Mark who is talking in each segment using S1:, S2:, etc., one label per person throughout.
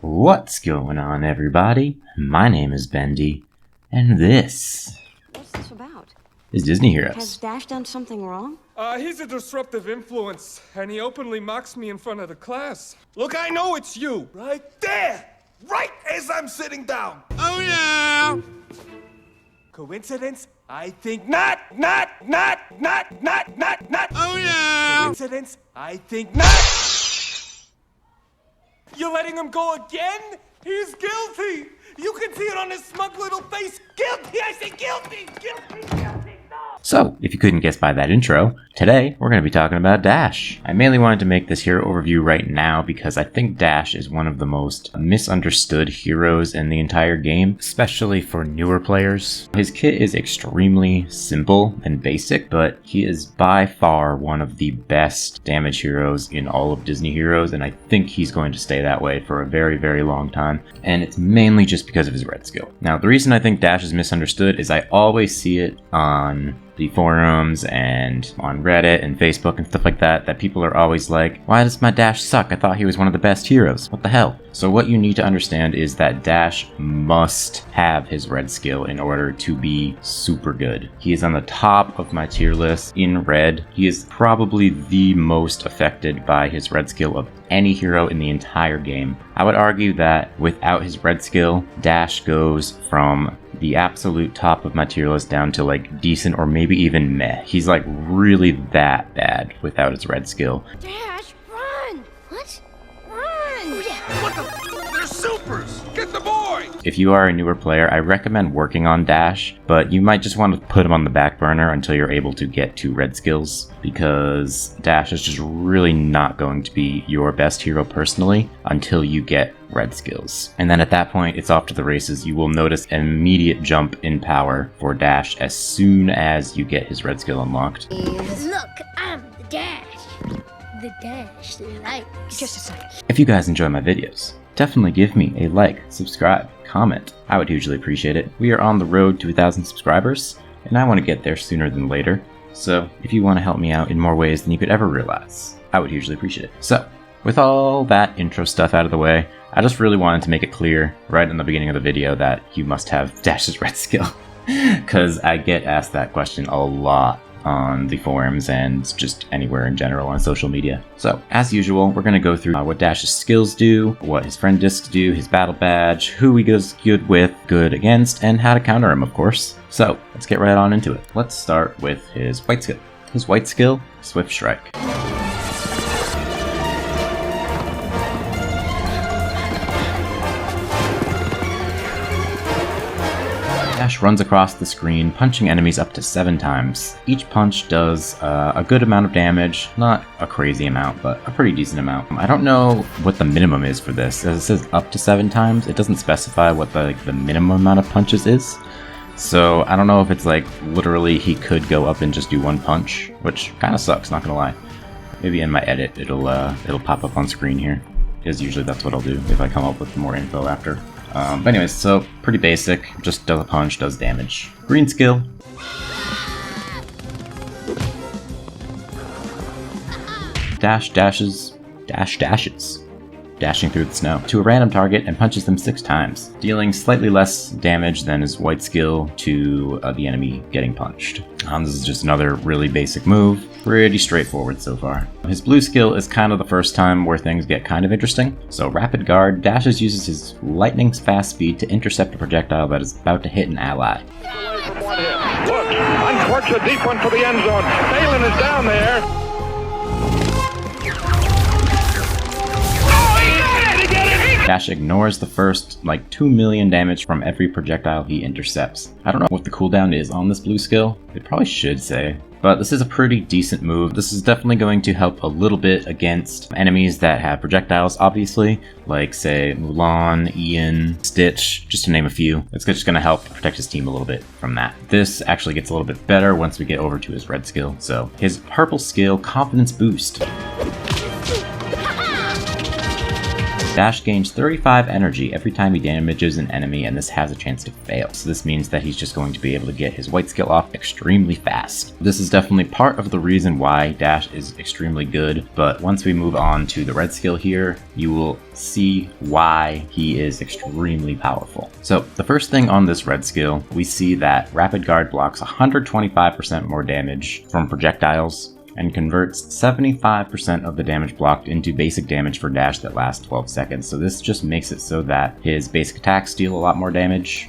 S1: What's going on, everybody? My name is Bendy, and this
S2: What's this about?
S1: is Disney Heroes.
S2: Has Dash done something wrong?
S3: He's a disruptive influence, and he openly mocks me in front of the class. Look, I know it's you! Right there! Right as I'm sitting down!
S4: Oh yeah!
S3: Coincidence? I think not!
S4: Oh yeah!
S3: Coincidence? I think not! You're letting him go again? He's guilty! You can see it on his smug little face! Guilty! I say guilty! Guilty! Guilty! No!
S1: So, if you couldn't guess by that intro, today we're going to be talking about Dash. I mainly wanted to make this hero overview right now because I think Dash is one of the most misunderstood heroes in the entire game, especially for newer players. His kit is extremely simple and basic, but he is by far one of the best damage heroes in all of Disney Heroes, and I think he's going to stay that way for a very, very long time, and it's mainly just because of his red skill. Now, the reason I think Dash is misunderstood is I always see it on the forums and on Reddit and Facebook and stuff like that people are always like, why does my Dash suck? I thought he was one of the best heroes. What the hell? So what you need to understand is that Dash must have his red skill in order to be super good. He is on the top of my tier list in red. He is probably the most affected by his red skill of any hero in the entire game. I would argue that without his red skill, Dash goes from the absolute top of my tier list down to like decent or maybe even meh. He's like really that bad without his red skill.
S5: Dash, run! What? Run! Oh, yeah.
S4: What the? They're supers! Get the boy!
S1: If you are a newer player, I recommend working on Dash, but you might just want to put him on the back burner until you're able to get to red skills, because Dash is just really not going to be your best hero personally until you get red skills. And then at that point, it's off to the races. You will notice an immediate jump in power for Dash as soon as you get his red skill unlocked.
S5: Look, I'm the Dash. The Dash likes.
S2: Just a second.
S1: If you guys enjoy my videos, definitely give me a like, subscribe, comment. I would hugely appreciate it. We are on the road to 1,000 subscribers, and I want to get there sooner than later. So if you want to help me out in more ways than you could ever realize, I would hugely appreciate it. So, with all that intro stuff out of the way, I just really wanted to make it clear right in the beginning of the video that you must have Dash's red skill, because I get asked that question a lot on the forums and just anywhere in general on social media. So, as usual, we're going to go through what Dash's skills do, what his friend discs do, his battle badge, who he goes good with, good against, and how to counter him, of course. So, let's get right on into it. Let's start with his white skill. His white skill, Swift Strike. Dash runs across the screen, punching enemies up to 7 times. Each punch does a good amount of damage, not a crazy amount, but a pretty decent amount. I don't know what the minimum is for this. As it says up to 7 times, it doesn't specify what the minimum amount of punches is. So I don't know if it's like literally he could go up and just do 1 punch, which kind of sucks, not gonna lie. Maybe in my edit it'll pop up on screen here, because usually that's what I'll do if I come up with more info after. But anyways, so pretty basic, just does a punch, does damage. Green skill. Dashes. Dashing through the snow to a random target and punches them 6 times, dealing slightly less damage than his white skill to the enemy getting punched. This is just another really basic move, pretty straightforward so far. His blue skill is kind of the first time where things get kind of interesting. So Rapid Guard, Dashes uses his lightning fast speed to intercept a projectile that is about to hit an ally.
S6: Look, uncorks a deep one for the end zone. Balin is down there.
S1: Dash ignores the first, 2 million damage from every projectile he intercepts. I don't know what the cooldown is on this blue skill. It probably should say. But this is a pretty decent move. This is definitely going to help a little bit against enemies that have projectiles, obviously. Like, say, Mulan, Ian, Stitch, just to name a few. It's just going to help protect his team a little bit from that. This actually gets a little bit better once we get over to his red skill. So, his purple skill, Confidence Boost. Dash gains 35 energy every time he damages an enemy, and this has a chance to fail. So this means that he's just going to be able to get his white skill off extremely fast. This is definitely part of the reason why Dash is extremely good, but once we move on to the red skill here, you will see why he is extremely powerful. So the first thing on this red skill, we see that Rapid Guard blocks 125% more damage from projectiles and converts 75% of the damage blocked into basic damage for Dash that lasts 12 seconds. So this just makes it so that his basic attacks deal a lot more damage,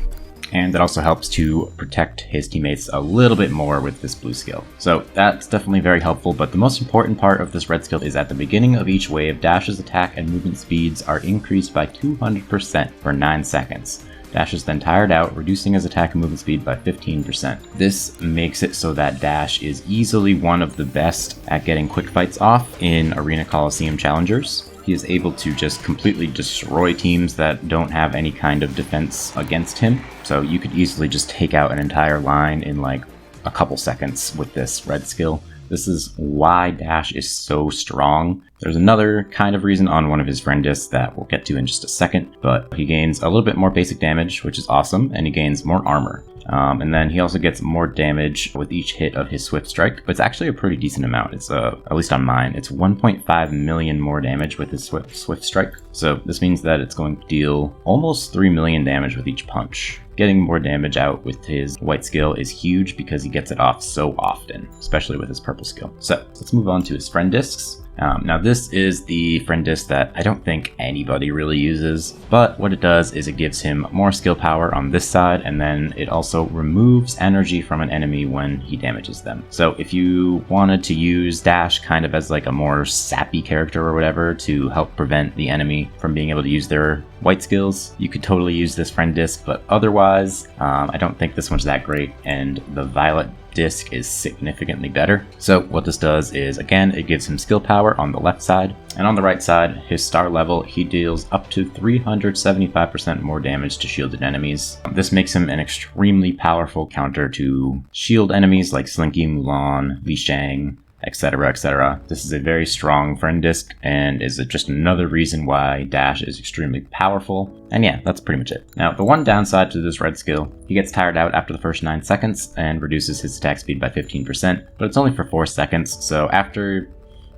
S1: and it also helps to protect his teammates a little bit more with this blue skill. So that's definitely very helpful, but the most important part of this red skill is at the beginning of each wave, Dash's attack and movement speeds are increased by 200% for 9 seconds. Dash is then tired out, reducing his attack and movement speed by 15%. This makes it so that Dash is easily one of the best at getting quick fights off in Arena Coliseum Challengers. He is able to just completely destroy teams that don't have any kind of defense against him. So you could easily just take out an entire line in like a couple seconds with this red skill. This is why Dash is so strong. There's another kind of reason on one of his friend discs that we'll get to in just a second, but he gains a little bit more basic damage, which is awesome, and he gains more armor. And then he also gets more damage with each hit of his Swift Strike, but it's actually a pretty decent amount. It's, at least on mine, it's 1.5 million more damage with his Swift Strike. So this means that it's going to deal almost 3 million damage with each punch. Getting more damage out with his white skill is huge because he gets it off so often, especially with his purple skill. So let's move on to his friend discs. Now this is the friend disc that I don't think anybody really uses, but what it does is it gives him more skill power on this side, and then it also removes energy from an enemy when he damages them. So if you wanted to use Dash kind of as like a more sappy character or whatever to help prevent the enemy from being able to use their white skills, you could totally use this friend disc, but otherwise, I don't think this one's that great, and the violet disc is significantly better. So what this does is, again, it gives him skill power on the left side, and on the right side, his star level, he deals up to 375% more damage to shielded enemies. This makes him an extremely powerful counter to shield enemies like Slinky, Mulan, Li Shang, etc., etc. This is a very strong friend disc and is just another reason why Dash is extremely powerful. And yeah, that's pretty much it. Now, the one downside to this red skill, he gets tired out after the first 9 seconds and reduces his attack speed by 15%, but it's only for 4 seconds, so after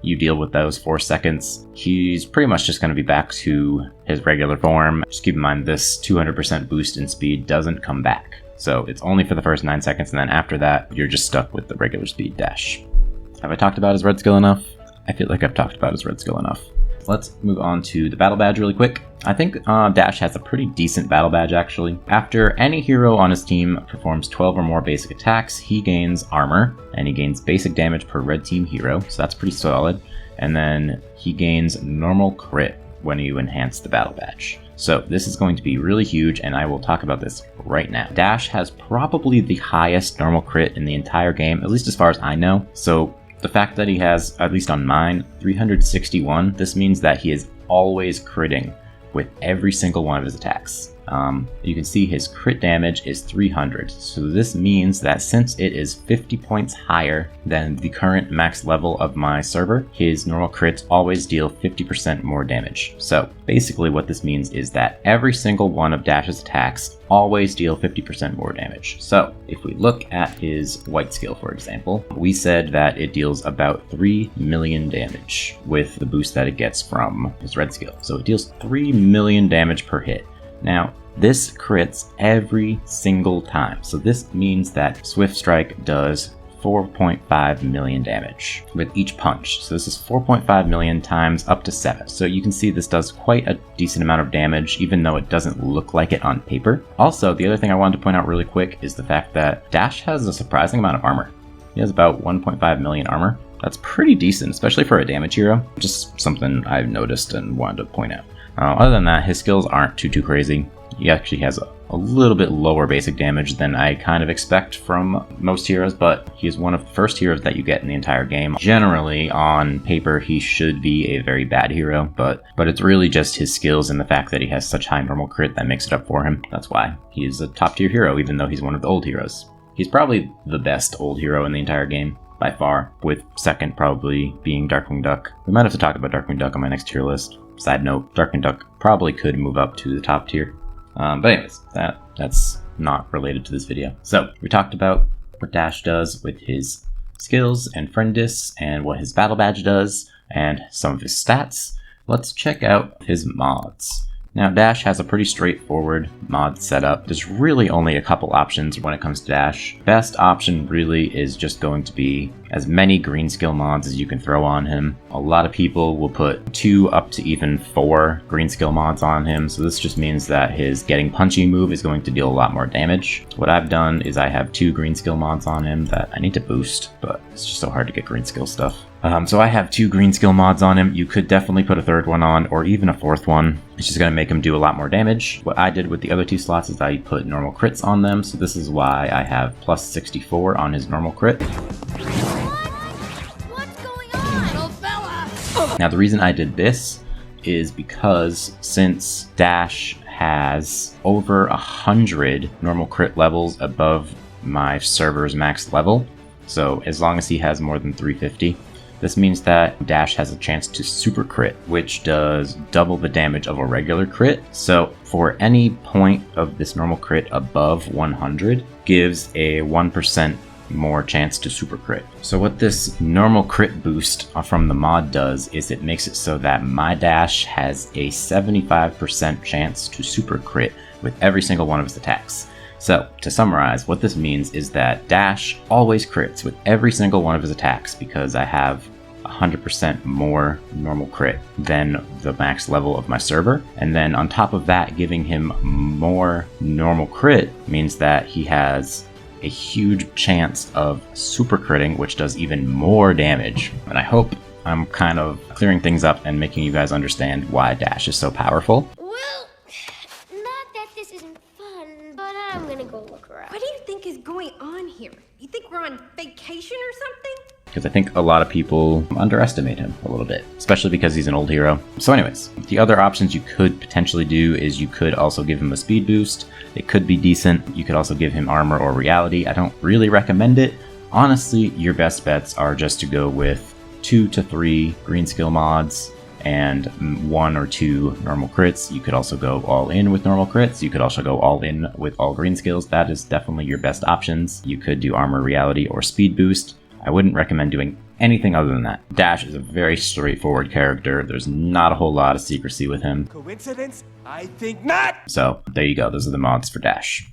S1: you deal with those 4 seconds, he's pretty much just going to be back to his regular form. Just keep in mind this 200% boost in speed doesn't come back. So it's only for the first 9 seconds, and then after that, you're just stuck with the regular speed Dash. Have I talked about his red skill enough? I feel like I've talked about his red skill enough. Let's move on to the battle badge really quick. I think Dash has a pretty decent battle badge actually. After any hero on his team performs 12 or more basic attacks, he gains armor, and he gains basic damage per red team hero, so that's pretty solid. And then he gains normal crit when you enhance the battle badge. So this is going to be really huge, and I will talk about this right now. Dash has probably the highest normal crit in the entire game, at least as far as I know. So the fact that he has, at least on mine, 361, this means that he is always critting with every single one of his attacks. You can see his crit damage is 300, so this means that since it is 50 points higher than the current max level of my server, his normal crits always deal 50% more damage. So basically what this means is that every single one of Dash's attacks always deal 50% more damage. So if we look at his white skill, for example, we said that it deals about 3 million damage with the boost that it gets from his red skill. So it deals 3 million damage per hit. Now, this crits every single time. So this means that Swift Strike does 4.5 million damage with each punch. So this is 4.5 million times up to 7. So you can see this does quite a decent amount of damage, even though it doesn't look like it on paper. Also, the other thing I wanted to point out really quick is the fact that Dash has a surprising amount of armor. He has about 1.5 million armor. That's pretty decent, especially for a damage hero. Just something I've noticed and wanted to point out. Other than that, his skills aren't too crazy. He actually has a little bit lower basic damage than I kind of expect from most heroes, but he is one of the first heroes that you get in the entire game. Generally, on paper, he should be a very bad hero, but it's really just his skills and the fact that he has such high normal crit that makes it up for him. That's why he's a top tier hero, even though he's one of the old heroes. He's probably the best old hero in the entire game, by far, with second probably being Darkwing Duck. We might have to talk about Darkwing Duck on my next tier list. Side note, Darkwing Duck probably could move up to the top tier. But anyways, that's not related to this video. So we talked about what Dash does with his skills and friend discs and what his battle badge does and some of his stats. Let's check out his mods. Now, Dash has a pretty straightforward mod setup. There's really only a couple options when it comes to Dash. Best option really is just going to be as many green skill mods as you can throw on him. A lot of people will put 2 up to even 4 green skill mods on him, so this just means that his getting punchy move is going to deal a lot more damage. What I've done is I have 2 green skill mods on him that I need to boost, but it's just so hard to get green skill stuff. So I have 2 green skill mods on him. You could definitely put a 3rd one on, or even a 4th one. It's just going to make him do a lot more damage. What I did with the other 2 slots is I put normal crits on them, so this is why I have plus 64 on his normal crit.
S5: What's going on? Little fella!
S1: Now the reason I did this is because since Dash has over 100 normal crit levels above my server's max level, so as long as he has more than 350, this means that Dash has a chance to super crit, which does double the damage of a regular crit. So for any point of this normal crit above 100, gives a 1% more chance to super crit. So what this normal crit boost from the mod does is it makes it so that my Dash has a 75% chance to super crit with every single one of his attacks. So, to summarize, what this means is that Dash always crits with every single one of his attacks because I have 100% more normal crit than the max level of my server. And then on top of that, giving him more normal crit means that he has a huge chance of super critting, which does even more damage. And I hope I'm kind of clearing things up and making you guys understand why Dash is so powerful.
S5: Well, not that this isn't fun, but I'm gonna go look around.
S2: What do you think is going on here? You think we're on vacation or something?
S1: Because I think a lot of people underestimate him a little bit, especially because he's an old hero. So anyways, the other options you could potentially do is you could also give him a speed boost. It could be decent. You could also give him armor or reality. I don't really recommend it. Honestly, your best bets are just to go with 2 to 3 green skill mods and 1 or 2 normal crits. You could also go all in with normal crits. You could also go all in with all green skills. That is definitely your best options. You could do armor, reality, or speed boost. I wouldn't recommend doing anything other than that. Dash is a very straightforward character. There's not a whole lot of secrecy with him.
S3: Coincidence? I think not!
S1: So there you go. Those are the mods for Dash.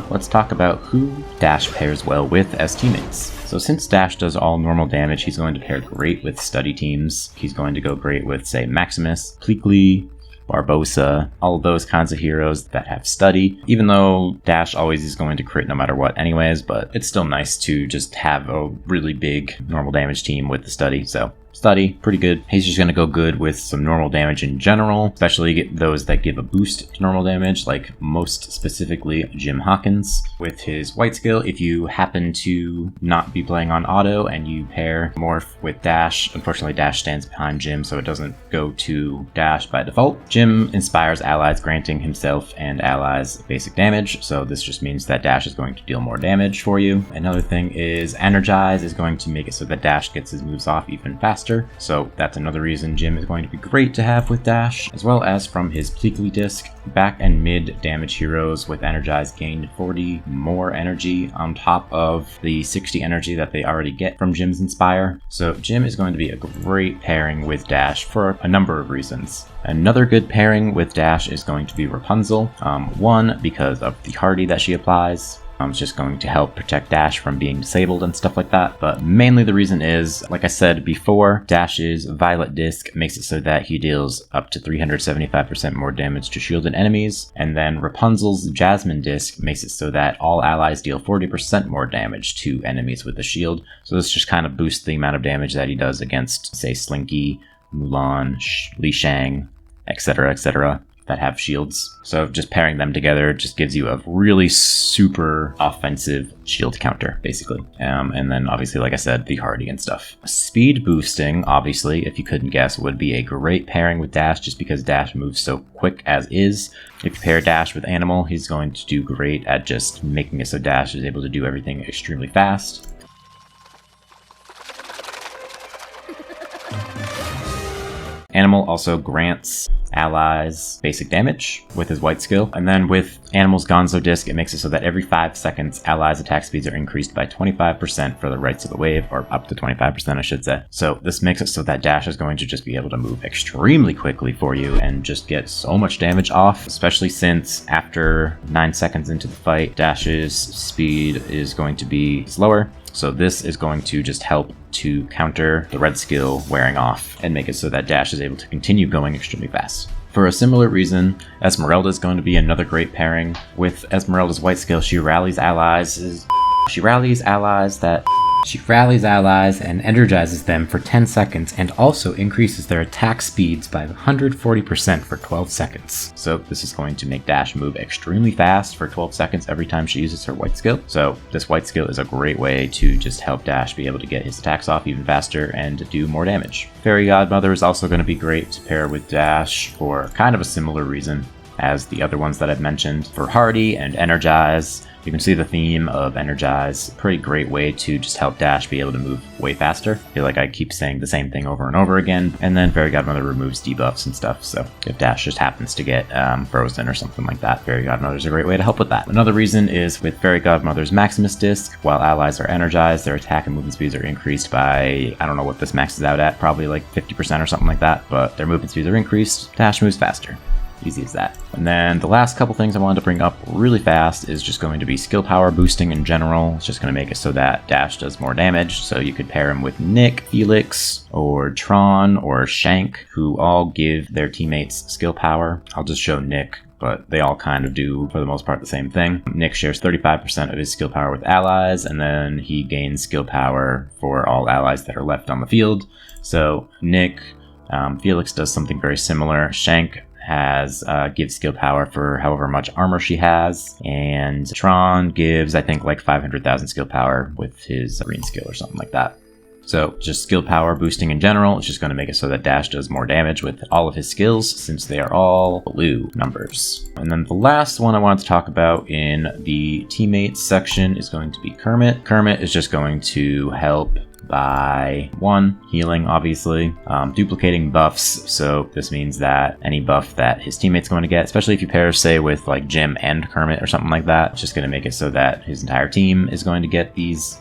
S1: Let's talk about who Dash pairs well with as teammates. So since Dash does all normal damage, he's going to pair great with study teams. He's going to go great with, say, Maximus, Pleakley, Barbossa, all of those kinds of heroes that have study, even though Dash always is going to crit no matter what anyways, but it's still nice to just have a really big normal damage team with the study. So study, pretty good. He's just going to go good with some normal damage in general, especially those that give a boost to normal damage, like most specifically Jim Hawkins. With his white skill, if you happen to not be playing on auto and you pair Morph with Dash, unfortunately Dash stands behind Jim, so it doesn't go to Dash by default. Jim inspires allies, granting himself and allies basic damage, so this just means that Dash is going to deal more damage for you. Another thing is Energize is going to make it so that Dash gets his moves off even faster. So that's another reason Jim is going to be great to have with Dash, as well as from his Pleakley disc. Back and mid damage heroes with Energize gain 40 more energy on top of the 60 energy that they already get from Jim's Inspire. So Jim is going to be a great pairing with Dash for a number of reasons. Another good pairing with Dash is going to be Rapunzel. One, because of the hardy that she applies. It's just going to help protect Dash from being disabled and stuff like that. But mainly the reason is, like I said before, Dash's Violet Disc makes it so that he deals up to 375% more damage to shielded enemies. And then Rapunzel's Jasmine Disc makes it so that all allies deal 40% more damage to enemies with a shield. So this just kind of boosts the amount of damage that he does against, say, Slinky, Mulan, Li Shang, etc., that have shields. So just pairing them together just gives you a really super offensive shield counter, basically. And then obviously, like I said, the hardy and stuff. Speed boosting, obviously, if you couldn't guess, would be a great pairing with Dash just because Dash moves so quick as is. If you pair Dash with Animal, he's going to do great at just making it so Dash is able to do everything extremely fast. Animal also grants allies basic damage with his white skill. And then with Animal's Gonzo disc, it makes it so that every 5 seconds, allies' attack speeds are increased by 25% for the rights of the wave, or up to 25%, I should say. So this makes it so that Dash is going to just be able to move extremely quickly for you and just get so much damage off, especially since after 9 seconds into the fight, Dash's speed is going to be slower. So this is going to just help to counter the red skill wearing off and make it so that Dash is able to continue going extremely fast. For a similar reason, Esmeralda is going to be another great pairing. With Esmeralda's white skill, she rallies allies and energizes them for 10 seconds and also increases their attack speeds by 140% for 12 seconds. So this is going to make Dash move extremely fast for 12 seconds every time she uses her white skill. So this white skill is a great way to just help Dash be able to get his attacks off even faster and do more damage. Fairy Godmother is also going to be great to pair with Dash for kind of a similar reason as the other ones that I've mentioned. For Hardy and Energize, you can see the theme of Energize. Pretty great way to just help Dash be able to move way faster. I feel like I keep saying the same thing over and over again. And then Fairy Godmother removes debuffs and stuff. So if Dash just happens to get frozen or something like that, Fairy Godmother is a great way to help with that. Another reason is with Fairy Godmother's Maximus disc, while allies are energized, their attack and movement speeds are increased by, I don't know what this maxes out at, probably like 50% or something like that, but their movement speeds are increased. Dash moves faster. Easy as that. And then the last couple things I wanted to bring up really fast is just going to be skill power boosting in general. It's just going to make it so that Dash does more damage. So you could pair him with Nick, Felix, or Tron, or Shank, who all give their teammates skill power. I'll just show Nick, but they all kind of do, for the most part, the same thing. Nick shares 35% of his skill power with allies, and then he gains skill power for all allies that are left on the field. So Nick, Felix does something very similar. Shank gives skill power for however much armor she has, and Tron gives, I think, like 500,000 skill power with his green skill or something like that. So just skill power boosting in general, it's just going to make it so that Dash does more damage with all of his skills since they are all blue numbers. And then the last one I wanted to talk about in the teammates section is going to be Kermit. Kermit is just going to help by 1, healing, obviously, duplicating buffs. So this means that any buff that his teammate's going to get, especially if you pair, say, with like Jim and Kermit or something like that, it's just going to make it so that his entire team is going to get these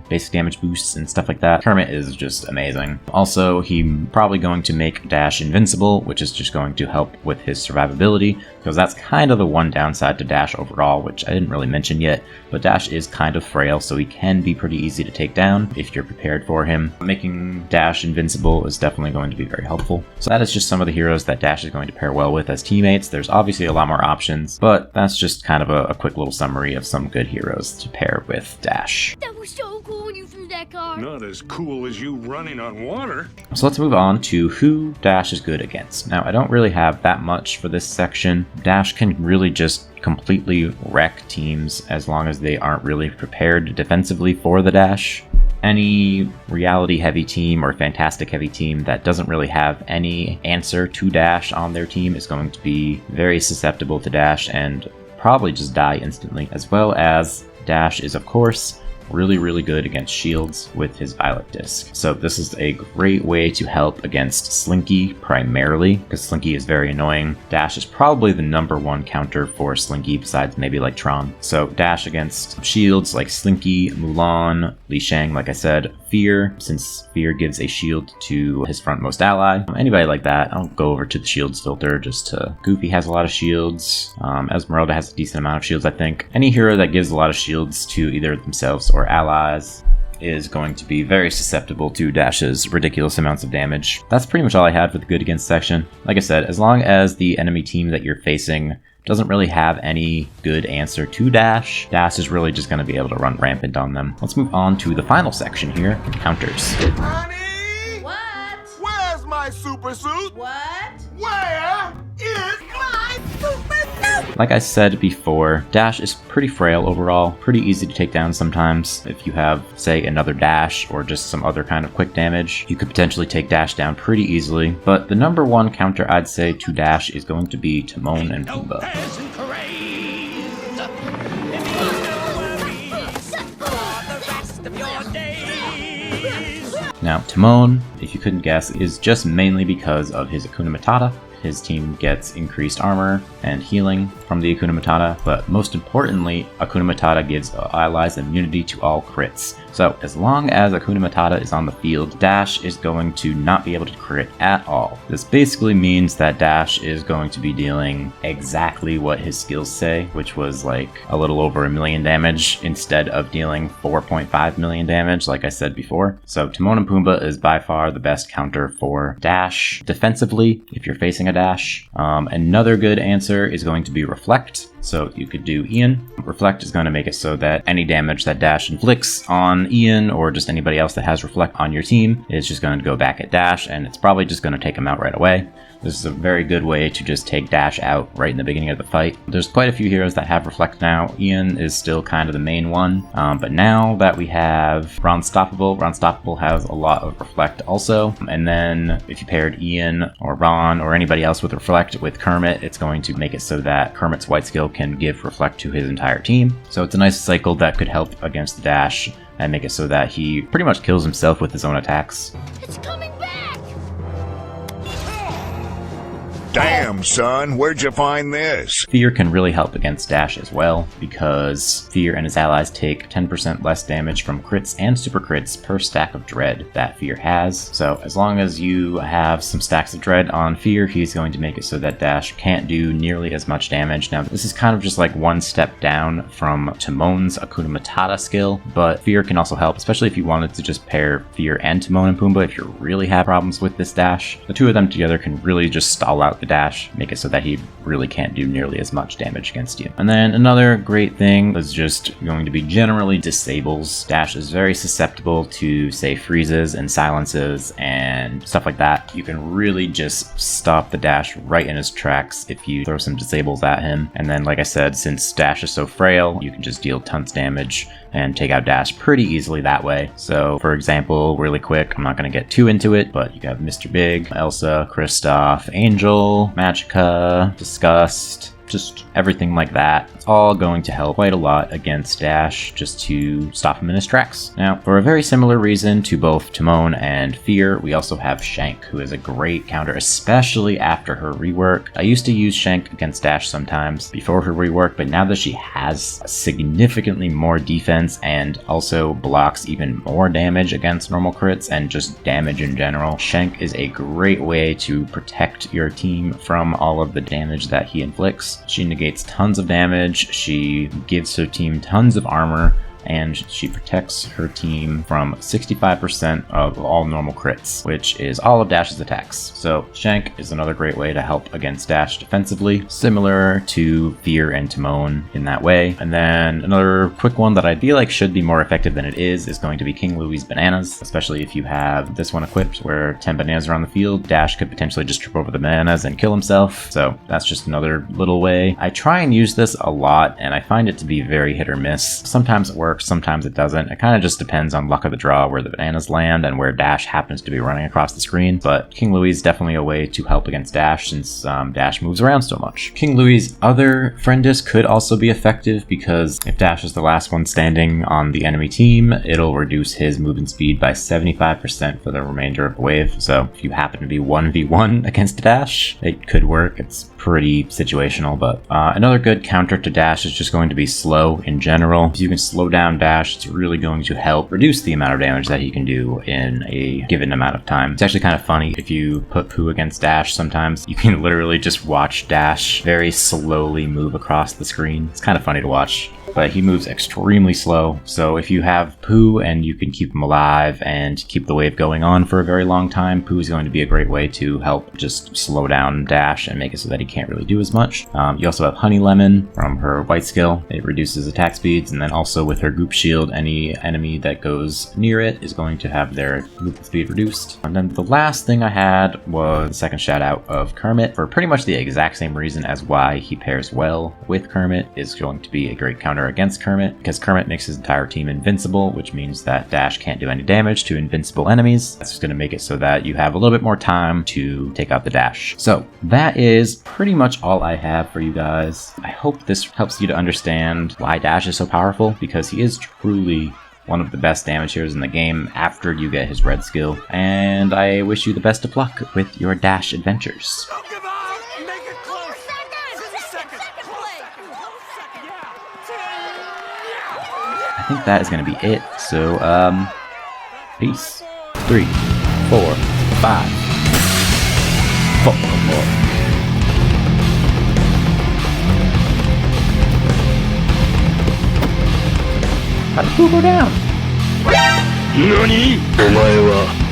S1: basic damage boosts and stuff like that. Kermit is just amazing. Also, he's probably going to make Dash invincible, which is just going to help with his survivability, because that's kind of the one downside to Dash overall, which I didn't really mention yet, but Dash is kind of frail, so he can be pretty easy to take down if you're prepared for him. Making Dash invincible is definitely going to be very helpful. So that is just some of the heroes that Dash is going to pair well with as teammates. There's obviously a lot more options, but that's just kind of a quick little summary of some good heroes to pair with Dash.
S5: That was so cool when you flew that car.
S4: Not as cool as you running on water.
S1: So let's move on to who Dash is good against. Now, I don't really have that much for this section. Dash can really just completely wreck teams as long as they aren't really prepared defensively for the Dash. Any reality heavy team or fantastic heavy team that doesn't really have any answer to Dash on their team is going to be very susceptible to Dash and probably just die instantly. As well as Dash is, of course, really good against shields with his Violet Disc. So this is a great way to help against Slinky primarily, because Slinky is very annoying. Dash is probably the #1 counter for Slinky besides maybe like Tron. So Dash against shields like Slinky, Mulan, Li Shang, like I said, Fear, since Fear gives a shield to his frontmost ally. Anybody like that, I'll go over to the shields filter just to... Goofy has a lot of shields. Esmeralda has a decent amount of shields, I think. Any hero that gives a lot of shields to either themselves or allies is going to be very susceptible to Dash's ridiculous amounts of damage. That's pretty much all I had for the good against section. Like I said, as long as the enemy team that you're facing doesn't really have any good answer to Dash, Dash is really just going to be able to run rampant on them. Let's move on to the final section here, counters.
S4: Honey!
S2: What?
S4: Where's my super suit?
S2: What?
S4: Where is my super suit?
S1: Like I said before, Dash is pretty frail overall, pretty easy to take down sometimes. If you have, say, another Dash or just some other kind of quick damage, you could potentially take Dash down pretty easily. But the #1 counter I'd say to Dash is going to be Timon and Pumbaa. Now, Timon if you couldn't guess, is just mainly because of his Hakuna Matata. His team gets increased armor and healing from the Hakuna Matata, but most importantly, Hakuna Matata gives allies immunity to all crits. So as long as Hakuna Matata is on the field, Dash is going to not be able to crit at all. This basically means that Dash is going to be dealing exactly what his skills say, which was like a little over 1 million damage instead of dealing 4.5 million damage like I said before. So Timon and Pumbaa is by far the best counter for Dash defensively if you're facing a Dash. Another good answer is going to be Reflect. So you could do Ian. Reflect is going to make it so that any damage that Dash inflicts on Ian or just anybody else that has Reflect on your team is just going to go back at Dash, and it's probably just going to take him out right away. This is a very good way to just take Dash out right in the beginning of the fight. There's quite a few heroes that have Reflect now. Ian is still kind of the main one, but now that we have Ronstoppable, Ronstoppable has a lot of Reflect also. And then if you paired Ian or Ron or anybody else with Reflect with Kermit, it's going to make it so that Kermit's white skill can give Reflect to his entire team. So it's a nice cycle that could help against Dash and make it so that he pretty much kills himself with his own attacks.
S5: It's coming back!
S4: Damn, son, where'd you find this?
S1: Fear can really help against Dash as well, because Fear and his allies take 10% less damage from crits and super crits per stack of Dread that Fear has. So as long as you have some stacks of Dread on Fear, he's going to make it so that Dash can't do nearly as much damage. Now this is kind of just like one step down from Timon's Hakuna Matata skill, but Fear can also help, especially if you wanted to just pair Fear and Timon and Pumbaa if you really have problems with this Dash. The two of them together can really just stall out the Dash, make it so that he really can't do nearly as much damage against you. And then another great thing is just going to be generally disables. Dash is very susceptible to, say, freezes and silences and stuff like that. You can really just stop the Dash right in his tracks if you throw some disables at him. And then, like I said, since Dash is so frail, you can just deal tons of damage and take out Dash pretty easily that way. So, for example, really quick, I'm not going to get too into it, but you have Mr. Big, Elsa, Kristoff, Angel, Magica, Disgust, just everything like that. It's all going to help quite a lot against Dash just to stop him in his tracks. Now, for a very similar reason to both Timon and Fear, we also have Shank, who is a great counter, especially after her rework. I used to use Shank against Dash sometimes before her rework, but now that she has significantly more defense and also blocks even more damage against normal crits and just damage in general, Shank is a great way to protect your team from all of the damage that he inflicts. She negates tons of damage, she gives her team tons of armor, and she protects her team from 65% of all normal crits, which is all of Dash's attacks. So Shank is another great way to help against Dash defensively, similar to Fear and Timon in that way. And then another quick one that I feel like should be more effective than it is going to be King Louie's Bananas, especially if you have this one equipped where 10 bananas are on the field. Dash could potentially just trip over the bananas and kill himself. So that's just another little way. I try and use this a lot, and I find it to be very hit or miss. Sometimes it works, sometimes it doesn't. It kind of just depends on luck of the draw where the bananas land and where Dash happens to be running across the screen. But King Louie is definitely a way to help against Dash since Dash moves around so much. King Louie's other friend disc could also be effective because if Dash is the last one standing on the enemy team, it'll reduce his movement speed by 75% for the remainder of the wave. So if you happen to be 1v1 against Dash, it could work. It's pretty situational, but another good counter to Dash is just going to be slow in general. If you can slow down Dash, it's really going to help reduce the amount of damage that he can do in a given amount of time. It's actually kind of funny if you put Pooh against Dash. Sometimes you can literally just watch Dash very slowly move across the screen. It's kind of funny to watch, but he moves extremely slow. So if you have Pooh and you can keep him alive and keep the wave going on for a very long time, Pooh is going to be a great way to help just slow down Dash and make it so that he can't really do as much. You also have Honey Lemon from her white skill. It reduces attack speeds, and then also with her Goop Shield, any enemy that goes near it is going to have their movement speed reduced. And then the last thing I had was the second shout out of Kermit for pretty much the exact same reason as why he pairs well with Kermit. Is going to be a great counter against Kermit because Kermit makes his entire team invincible, which means that Dash can't do any damage to invincible enemies. That's just going to make it so that you have a little bit more time to take out the Dash. So that is pretty much all I have for you guys. I hope this helps you to understand why Dash is so powerful, because he is truly one of the best damage heroes in the game after you get his red skill, and I wish you the best of luck with your Dash adventures.
S3: Don't give up! Make it close!
S2: Second
S1: I think that is going to be it, so, peace. 3, 4, 5. Fuck the Lord. How did who go down?
S6: 何お前は